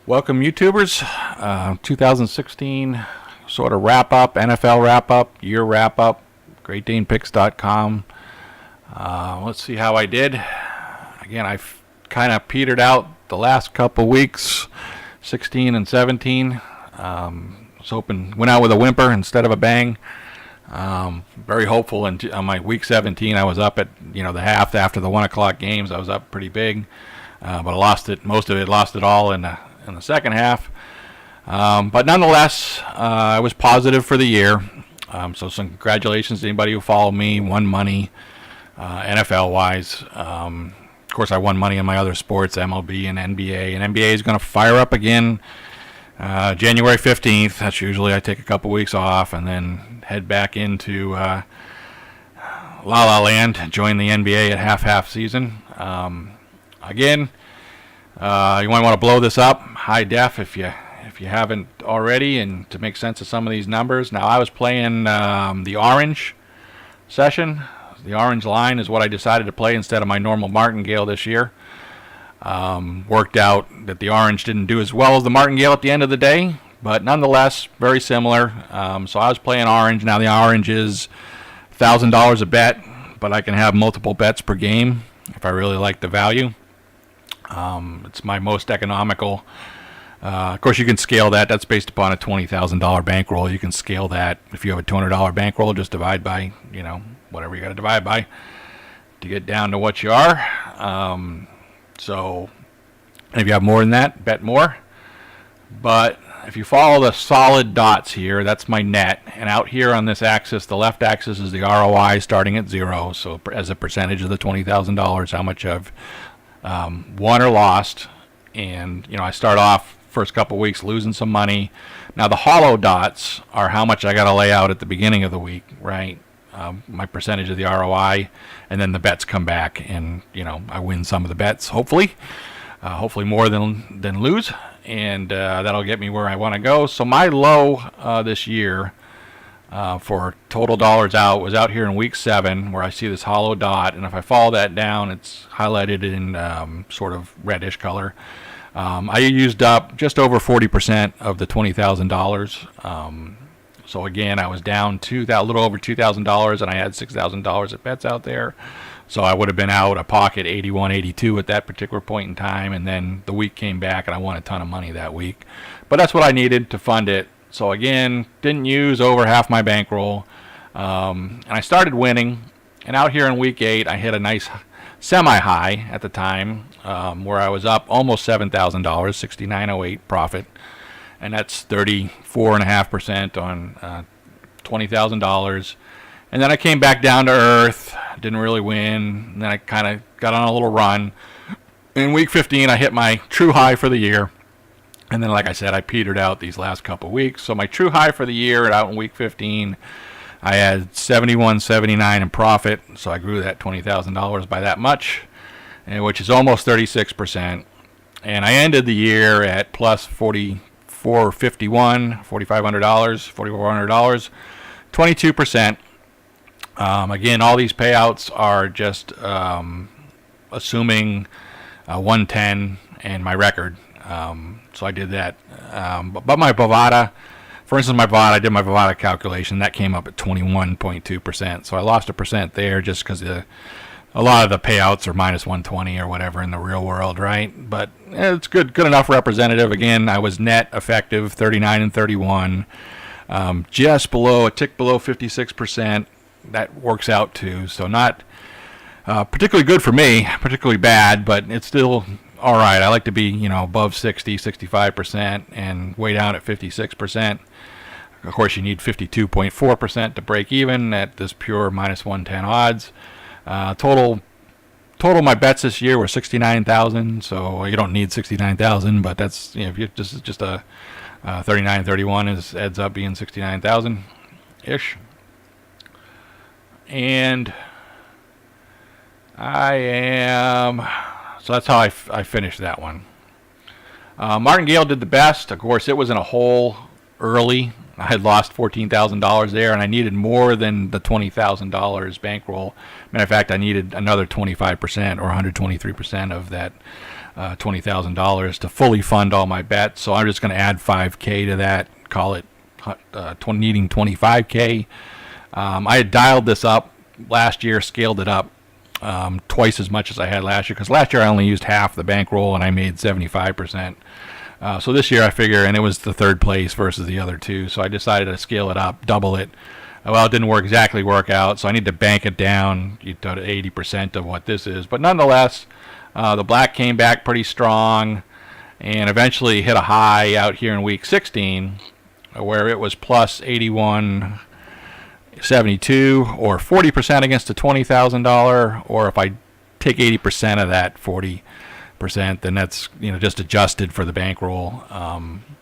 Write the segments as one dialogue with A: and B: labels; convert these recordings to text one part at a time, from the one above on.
A: Welcome, YouTubers. 2016 sort of wrap up, NFL wrap up, year wrap up, GreatDanePicks.com. Let's see how I did. Again, I've kind of petered out the last couple weeks, 16 and 17. Was hoping, went out with a whimper instead of a bang. Very hopeful. On my week 17, I was up at the half after the 1 o'clock games. I was up pretty big, but I lost it. Most of it, lost it all in the second half. But nonetheless, I was positive for the year. So some congratulations to anybody who followed me, won money, NFL-wise. Of course, I won money in my other sports, MLB and NBA. And NBA is going to fire up again January 15th. That's usually I take a couple weeks off and then head back into La La Land, join the NBA at half season. Again, you might want to blow this up high def if you haven't already, and to make sense of some of these numbers. Now, I was playing the orange session. The orange line is what I decided to play instead of my normal martingale this year. Worked out that the orange didn't do as well as the martingale at the end of the day, but nonetheless very similar. So I was playing orange. Now the orange is $1,000 a bet, but I can have multiple bets per game if I really like the value. It's my most economical. Of course, you can scale that. That's based upon a $20,000 bankroll. You can scale that. If you have a $200 bankroll, just divide by, whatever you got to divide by to get down to what you are. So if you have more than that, bet more. But if you follow the solid dots here, that's my net. And out here on this axis, the left axis is the ROI starting at 0. So as a percentage of the $20,000, how much I've won or lost. And I start off first couple weeks losing some money. Now the hollow dots are how much I got to lay out at the beginning of the week, right? My percentage of the ROI, and then the bets come back, and I win some of the bets, hopefully more than lose, and that'll get me where I want to go. So my low this year for total dollars out was out here in week 7, where I see this hollow dot, and if I follow that down, it's highlighted in sort of reddish color. I used up just over 40% of the $20,000. So again, I was down to that little over $2,000, and I had $6,000 of bets out there. So I would have been out a pocket 81, 82 at that particular point in time, and then the week came back, and I won a ton of money that week. But that's what I needed to fund it. So again, didn't use over half my bankroll, and I started winning. And out here in week 8, I hit a nice semi-high at the time, where I was up almost $7,000, $69.08 profit. And that's 34.5% on $20,000. And then I came back down to earth, didn't really win, and then I kind of got on a little run. In week 15, I hit my true high for the year. And then, like I said, I petered out these last couple weeks. So my true high for the year out in week 15, I had $71.79 in profit. So I grew that $20,000 by that much, which is almost 36%. And I ended the year at plus $4,500, 22%. Again, all these payouts are just assuming 110 and my record. So I did that. But my Bovada, for instance, I did my Bovada calculation. That came up at 21.2%. So I lost a percent there just because a lot of the payouts are minus 120 or whatever in the real world, right? But it's good enough representative. Again, I was net effective 39 and 31, just below, a tick below 56%. That works out too. So not particularly good for me, particularly bad, but it's still all right. I like to be, above 60, 65% and way down at 56%. Of course, you need 52.4% to break even at this pure minus 110 odds. Total my bets this year were 69,000, so you don't need 69,000, but that's if you just a 39-31 ends up being 69,000 ish. And so that's how I finished that one. Martingale did the best. Of course, it was in a hole early. I had lost $14,000 there, and I needed more than the $20,000 bankroll. Matter of fact, I needed another 25% or 123% of that $20,000 to fully fund all my bets. So I'm just going to add $5K to that. Call it needing $25K. I had dialed this up last year, scaled it up twice as much as I had last year, because last year I only used half the bankroll and I made 75%. So this year I figure, and it was the third place versus the other two, so I decided to scale it up, double it. Well, it didn't work out, so I need to bank it down to 80% of what this is. But nonetheless, the black came back pretty strong and eventually hit a high out here in week 16 where it was plus 81.72 or 40% against a $20,000, or if I take 80% of that 40%, then that's just adjusted for the bankroll.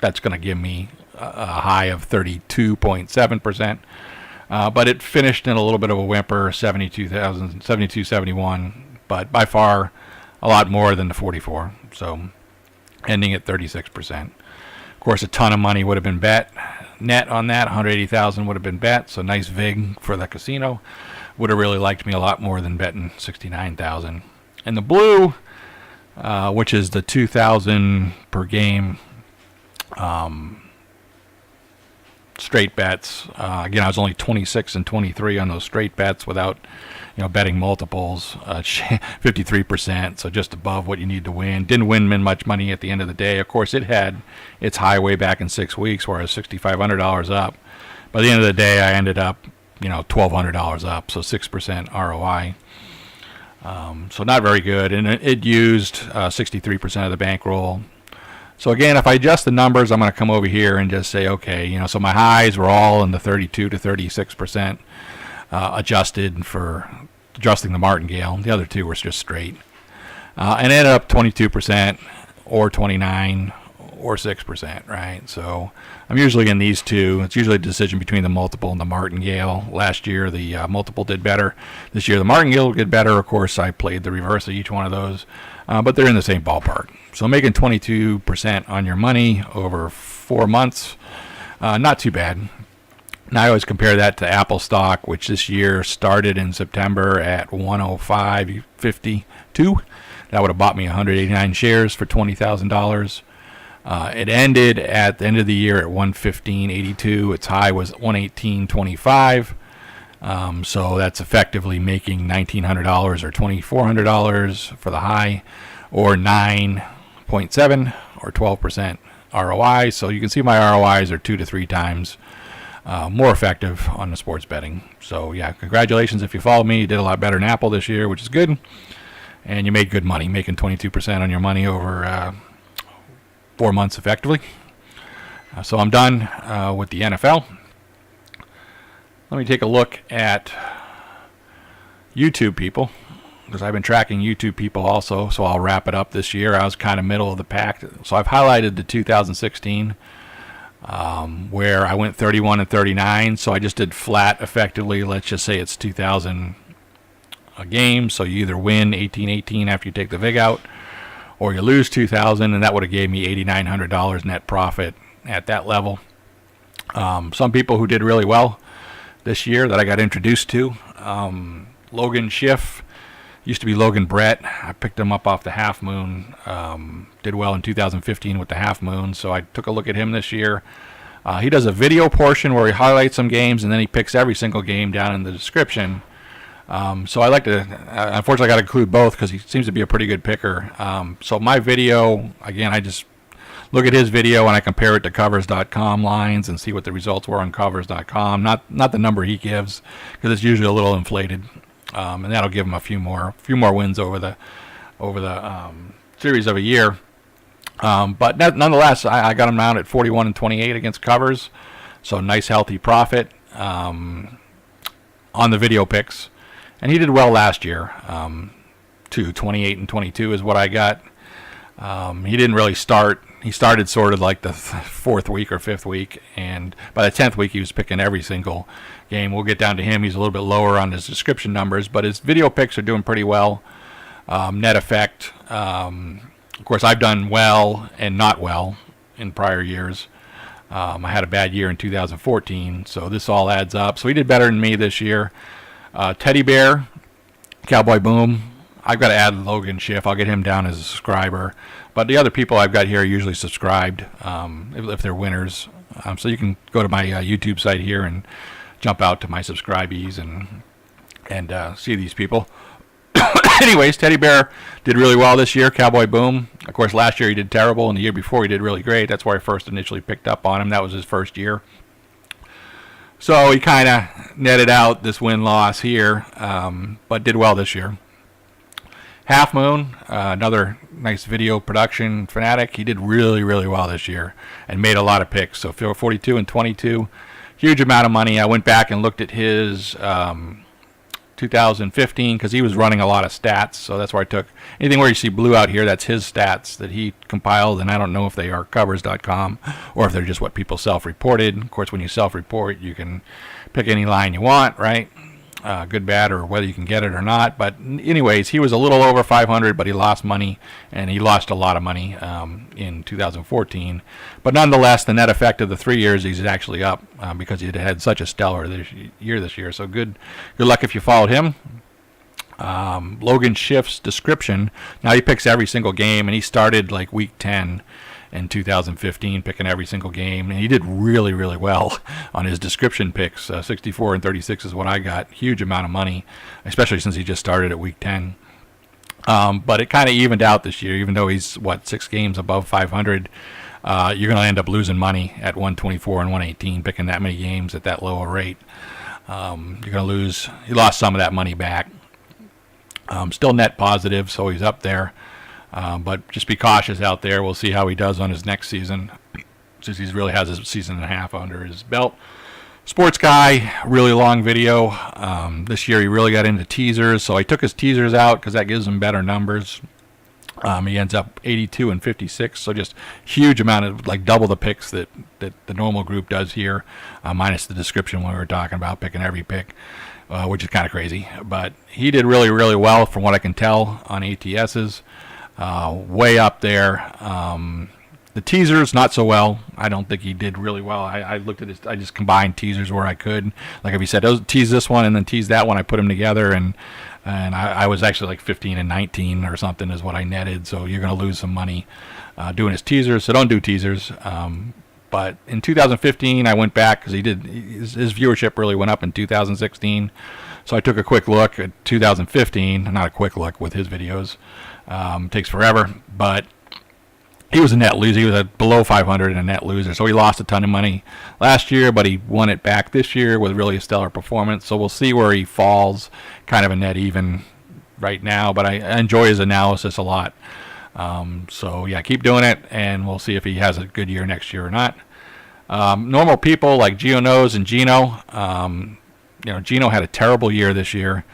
A: That's going to give me a high of 32.7%. But it finished in a little bit of a whimper, 72.71, but by far a lot more than the 44. So ending at 36%. Of course, a ton of money would have been bet net on that. 180,000 would have been bet. So nice vig for the casino. Would have really liked me a lot more than betting 69,000. And the blue, which is the 2,000 per game straight bets. Again, I was only 26 and 23 on those straight bets without, betting multiples. 53%, so just above what you need to win. Didn't win much money at the end of the day. Of course, it had its high way back in 6 weeks, where I was $6,500 up. By the end of the day, I ended up, $1,200 up, so 6% ROI. So not very good, and it used 63% of the bankroll. So again, if I adjust the numbers, I'm going to come over here and just say, okay, so my highs were all in the 32 to 36% adjusted for adjusting the martingale. The other two were just straight. And ended up 22% or 29 or 6%, right? So I'm usually in these two. It's usually a decision between the multiple and the martingale. Last year, the multiple did better. This year, the martingale did better. Of course, I played the reverse of each one of those. But they're in the same ballpark. So making 22% on your money over 4 months, not too bad. Now I always compare that to Apple stock, which this year started in September at 105.52. That would have bought me 189 shares for $20,000. It ended at the end of the year at 115.82. Its high was 118.25. So that's effectively making $1,900 or $2,400 for the high, or 9.7 or 12% ROI. So you can see my ROIs are 2 to 3 times more effective on the sports betting. So yeah, congratulations if you followed me. You did a lot better than Apple this year, which is good. And you made good money, making 22% on your money over 4 months effectively. So I'm done with the NFL. Let me take a look at YouTube people, because I've been tracking YouTube people also, so I'll wrap it up this year. I was kind of middle of the pack. So I've highlighted the 2016, where I went 31 and 39, so I just did flat effectively. Let's just say it's 2,000 a game, so you either win 18-18 after you take the vig out, or you lose 2,000, and that would have gave me $8,900 net profit at that level. Some people who did really well this year that I got introduced to, Logan Schiff, used to be Logan Brett. I picked him up off the Half Moon. Did well in 2015 with the Half Moon, so I took a look at him this year. He does a video portion where he highlights some games, and then he picks every single game down in the description. So I like to, unfortunately I got to include both because he seems to be a pretty good picker. So my video, again, I just look at his video and I compare it to covers.com lines and see what the results were on covers.com. Not the number he gives, because it's usually a little inflated. And that'll give him a few more wins over the series of a year. But nonetheless, I got him down at 41 and 28 against covers. So nice healthy profit on the video picks. And he did well last year, too. 28 and 22 is what I got. He didn't really start. He started sort of like the 4th week or 5th week, and by the 10th week he was picking every single game. We'll get down to him. He's a little bit lower on his description numbers, but his video picks are doing pretty well. Net effect. Of course, I've done well and not well in prior years. I had a bad year in 2014, so this all adds up. So he did better than me this year. Teddy Bear, Cowboy Boom, I've got to add Logan Schiff. I'll get him down as a subscriber. But the other people I've got here are usually subscribed if they're winners. So you can go to my YouTube site here and jump out to my subscribees and see these people. Anyways, Teddy Bear did really well this year. Cowboy Boom. Of course, last year he did terrible, and the year before he did really great. That's where I first initially picked up on him. That was his first year. So he kind of netted out this win-loss here, but did well this year. Half Moon, another nice video production fanatic. He did really, really well this year and made a lot of picks. So 42 and 22, huge amount of money. I went back and looked at his 2015 because he was running a lot of stats. So that's where I took anything where you see blue out here. That's his stats that he compiled, and I don't know if they are covers.com or if they're just what people self-reported. Of course, when you self-report, you can pick any line you want, right? Good, bad, or whether you can get it or not. But anyways, he was a little over 500, but he lost money, and he lost a lot of money in 2014. But nonetheless, the net effect of the 3 years, he's actually up because he had such a stellar this year. So good luck if you followed him. Logan Schiff's description. Now he picks every single game, and he started like week 10 in 2015, picking every single game, and he did really, really well on his description picks. 64 and 36 is what I got. Huge amount of money, especially since he just started at week 10. But it kind of evened out this year, even though he's 6 games above 500. You're going to end up losing money at 124 and 118, picking that many games at that low a rate. You're going to lose. He lost some of that money back. Still net positive, so he's up there. But just be cautious out there. We'll see how he does on his next season, since he really has a season and a half under his belt. Sports Guy, really long video. This year he really got into teasers, so I took his teasers out because that gives him better numbers. He ends up 82 and 56, so just huge amount of, like, double the picks that the normal group does here, minus the description when we were talking about picking every pick, which is kind of crazy. But he did really, really well from what I can tell on ATSs. Way up there. The teasers, not so well. I don't think he did really well. I looked at I just combined teasers where I could. Like if he said, tease this one and then tease that one, I put them together, and I was actually like 15 and 19 or something is what I netted. So you're going to lose some money doing his teasers. So don't do teasers. But in 2015, I went back because his viewership really went up in 2016. So I took a quick look at 2015. Not a quick look with his videos. Takes forever, but he was a net loser. He was below 500 and a net loser, so he lost a ton of money last year, but he won it back this year with really a stellar performance. So we'll see where he falls, kind of a net even right now, but I enjoy his analysis a lot. So yeah, keep doing it, and we'll see if he has a good year next year or not. Normal people like Gio Knows and Gino. Gino had a terrible year this year.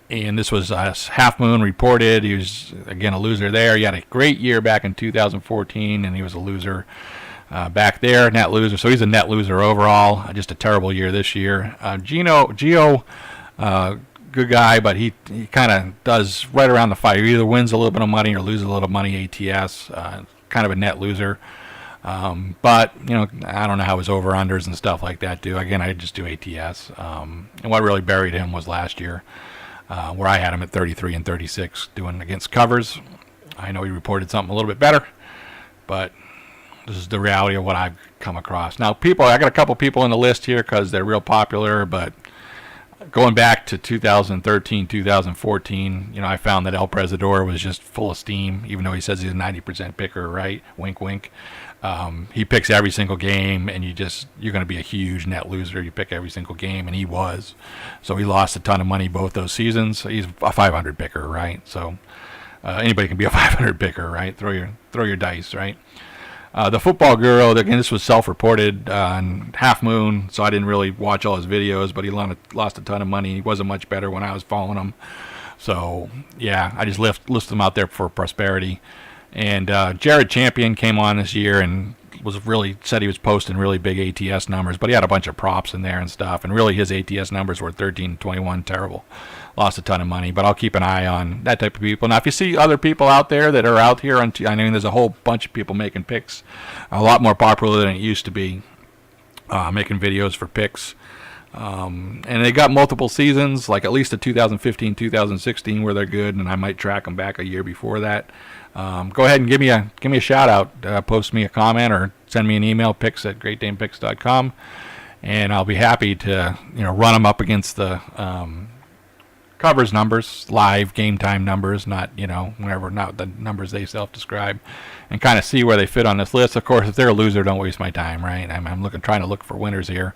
A: And this was Half Moon reported. He was, again, a loser there. He had a great year back in 2014, and he was a loser back there, net loser. So he's a net loser overall. Just a terrible year this year. Gio, good guy, but he kind of does right around the fire. He either wins a little bit of money or loses a little money ATS. Kind of a net loser. But, I don't know how his over-unders and stuff like that do. Again, I just do ATS. And what really buried him was last year. Where I had him at 33 and 36 doing against covers. I know he reported something a little bit better, but this is the reality of what I've come across. Now, I got a couple people on the list here because they're real popular, but going back to 2013, 2014, I found that El Presidor was just full of steam, even though he says he's a 90% picker, right? Wink, wink. He picks every single game, and you're going to be a huge net loser. You pick every single game, and he was. So he lost a ton of money both those seasons. He's a 500 picker, right? So anybody can be a 500 picker, right? Throw your dice, right? The Football Guru, again, this was self-reported on Half Moon, so I didn't really watch all his videos, but he lost a ton of money. He wasn't much better when I was following him. So, yeah, I just listed him out there for prosperity. And Jared Champion came on this year and said he was posting really big ATS numbers, but he had a bunch of props in there and stuff, and really his ATS numbers were 13 and 21, terrible. Lost a ton of money, but I'll keep an eye on that type of people. Now, if you see other people out there that are out here, I mean, there's a whole bunch of people making picks, a lot more popular than it used to be, making videos for picks. And they got multiple seasons, like at least a 2015, 2016, where they're good, and I might track them back a year before that. Go ahead and give me a shout out. Post me a comment or send me an email, picks@greatdanepicks.com, and I'll be happy to run them up against the covers numbers, live game time numbers, not not the numbers they self-describe, and kind of see where they fit on this list. Of course, if they're a loser, don't waste my time, right? I'm trying to look for winners here.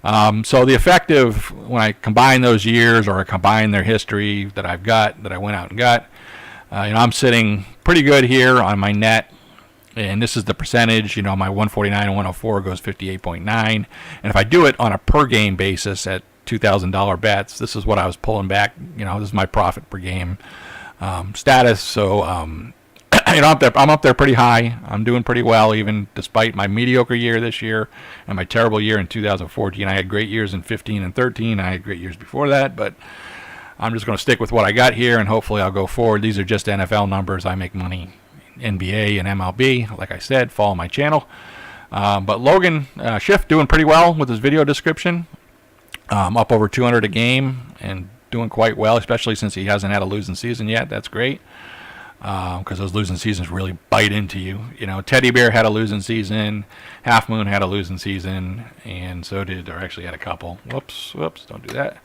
A: So the effective, when I combine those years or I combine their history that I've got, that I went out and got, I'm sitting pretty good here on my net. And this is the percentage, my 149 and 104 goes 58.9. And if I do it on a per game basis at $2,000 bets, this is what I was pulling back. This is my profit per game status. So, I'm up there pretty high. I'm doing pretty well, even despite my mediocre year this year and my terrible year in 2014. I had great years in 15 and 13. I had great years before that, but I'm just going to stick with what I got here, and hopefully I'll go forward. These are just NFL numbers. I make money NBA and MLB. Like I said, follow my channel. But Logan Schiff doing pretty well with his video description. Up over 200 a game and doing quite well, especially since he hasn't had a losing season yet. That's great. Because those losing seasons really bite into you. Teddy Bear had a losing season, Half Moon had a losing season, and so did, or actually had a couple. Whoops, don't do that.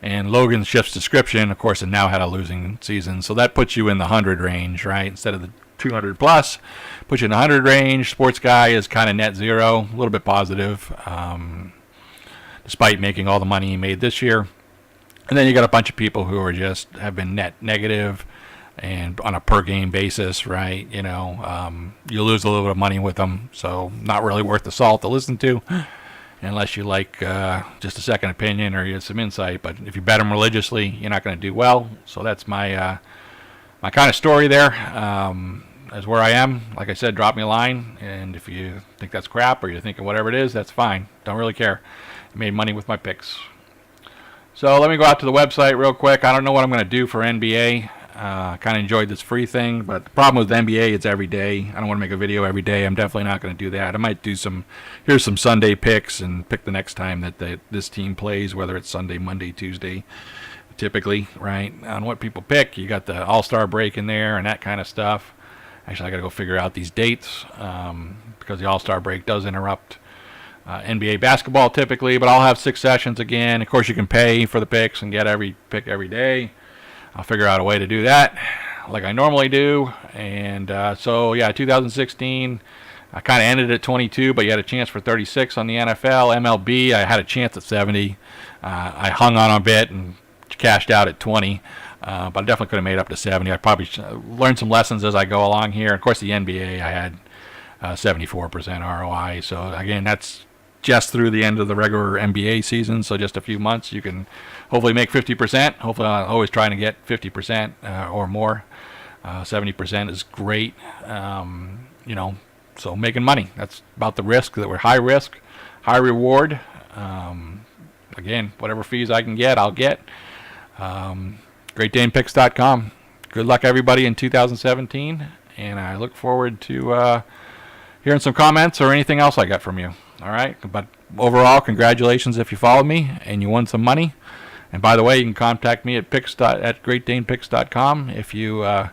A: And Logan Schiff's description, of course, had now had a losing season, so that puts you in the 100 range, right? Instead of the 200 plus, puts you in the 100 range. Sports Guy is kind of net zero, a little bit positive, despite making all the money he made this year. And then you got a bunch of people who are have been net negative. And on a per game basis, right, you lose a little bit of money with them, so not really worth the salt to listen to, unless you like just a second opinion or you have some insight. But if you bet them religiously, you're not going to do well. So that's my my kind of story there. That's where I am. Like I said, drop me a line, and if you think that's crap or you're thinking whatever it is, that's fine. Don't really care. I made money with my picks. So let me go out to the website real quick. I don't know what I'm going to do for NBA. Kind of enjoyed this free thing, but the problem with the NBA, it's every day. I don't want to make a video every day. I'm definitely not going to do that. I might do here's some Sunday picks and pick the next time that this team plays, whether it's Sunday, Monday, Tuesday, typically, right? On what people pick, you got the All-Star break in there and that kind of stuff. Actually, I got to go figure out these dates because the All-Star break does interrupt NBA basketball typically, but I'll have 6 sessions again. Of course, you can pay for the picks and get every pick every day. I'll figure out a way to do that like I normally do. And so, yeah, 2016, I kind of ended at 22, but you had a chance for 36 on the NFL. MLB, I had a chance at 70. I hung on a bit and cashed out at 20, but I definitely could have made up to 70. I probably learned some lessons as I go along here. Of course, the NBA, I had 74% ROI. So, again, that's just through the end of the regular NBA season, so just a few months. You can hopefully make 50%. Hopefully, I'm always trying to get 50% or more. 70% is great. So making money. That's about the risk. That we're high risk, high reward. Again, whatever fees I can get, I'll get. GreatDanePicks.com. Good luck, everybody, in 2017, and I look forward to hearing some comments or anything else I got from you. All right, but overall, congratulations if you followed me and you won some money. And by the way, you can contact me at GreatDanePicks.com if you're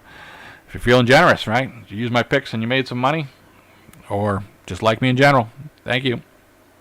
A: feeling generous, right? You use my picks and you made some money, or just like me in general. Thank you.